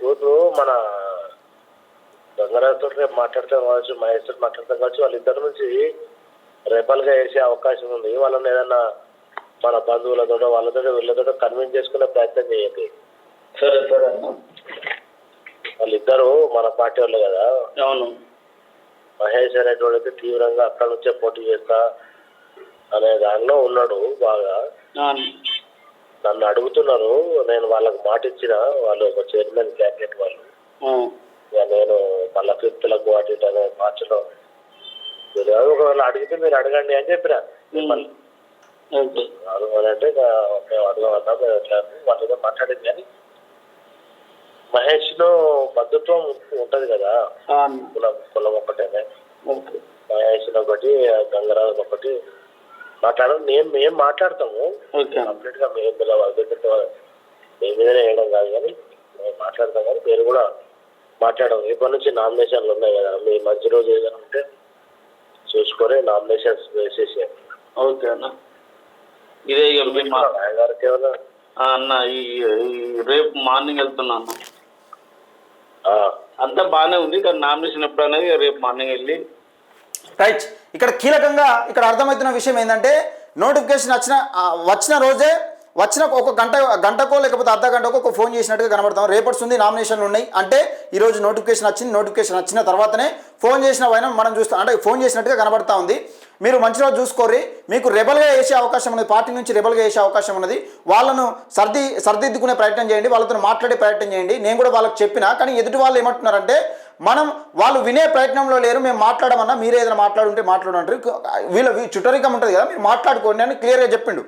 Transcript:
ఇప్పుడు మన గంగరాజుతో రేపు మాట్లాడతాం కావచ్చు, మహేష్ తోటి మాట్లాడతాం కావచ్చు, వాళ్ళిద్దరి నుంచి రెబల్గా వేసే అవకాశం ఉంది. వాళ్ళని ఏదన్నా మన బంధువులతో వాళ్ళతో వీళ్ళతో కన్విన్స్ చేసుకునే ప్రయత్నం చేయండి. సరే సరే అన్న. వాళ్ళిద్దరు మన పార్టీ వాళ్ళు కదా. అవును. మహేష్ అనేటువంటి తీవ్రంగా అక్కడ నుంచే పోటీ చేస్తా అనే దానిలో ఉన్నాడు బాగా. నన్ను అడుగుతున్నారు, నేను వాళ్ళకి మాట ఇచ్చిన, వాళ్ళు ఒక చైర్మన్ క్యాండిడేట్ వాళ్ళు. ఇక నేను మళ్ళా ఫిఫ్త్లకు వాటి మార్చిలో మీరు ఒకవేళ అడిగితే మీరు అడగండి అని చెప్పిన. అడగాలంటే మేము అడగమన్నా మేము ఎట్లా వాళ్ళతో మాట్లాడింది. కానీ మహేష్ లో బంధుత్వం ఉంటది కదా, కులం ఒకటేనే. మహేష్ ఒకటి, గంగరాజు ఒకటి మాట్లాడడం మేము మాట్లాడతాము కంప్లీట్ గా. మేము మీ మీదనే వేయడం కాదు, కానీ మేము మాట్లాడతాం. కానీ మీరు కూడా మాట్లాడడం. ఇప్పటి నుంచి నామినేషన్లు ఉన్నాయి కదా, మీ మంచి రోజు ఏదైనా ఉంటే చూసుకొని నామినేషన్స్ వేసేసేయండి. ఓకే అన్న. ఇదే గారికి ఏమన్నా అన్న ఈ రేపు మార్నింగ్ వెళ్తున్నా అన్న. అంతా బాగానే ఉంది, కానీ నామినేషన్ ఎప్పుడు అనేది రేపు మార్నింగ్ వెళ్ళి. రైట్. ఇక్కడ కీలకంగా ఇక్కడ అర్థమవుతున్న విషయం ఏంటంటే, నోటిఫికేషన్ వచ్చిన రోజే వచ్చిన ఒక గంటకో లేకపోతే అర్ధ గంటకో ఒక ఫోన్ చేసినట్టుగా కనబడతాం. రేపటి ఉంది నామినేషన్లు ఉన్నాయి అంటే ఈరోజు నోటిఫికేషన్ వచ్చింది. నోటిఫికేషన్ వచ్చిన తర్వాతనే ఫోన్ చేసిన పైన మనం చూస్తాం, అంటే ఫోన్ చేసినట్టుగా కనబడతా ఉంది. మీరు మంచి రోజు చూసుకోర్రి. మీకు రెబల్గా వేసే అవకాశం ఉన్నది, పార్టీ నుంచి రెబల్గా వేసే అవకాశం ఉన్నది. వాళ్ళను సర్దిద్దుకునే ప్రయత్నం చేయండి, వాళ్ళతో మాట్లాడే ప్రయత్నం చేయండి. నేను కూడా వాళ్ళకి చెప్పినా, కానీ ఎదుటి వాళ్ళు ఏమంటున్నారంటే వాళ్ళు వినే ప్రయత్నంలో లేరు. మేము మాట్లాడమన్నా మీరే ఏదైనా మాట్లాడుంటే మాట్లాడంటారు. వీళ్ళ చుట్టరికం ఉంటుంది కదా, మీరు మాట్లాడుకోండి అని క్లియర్గా చెప్పిండు.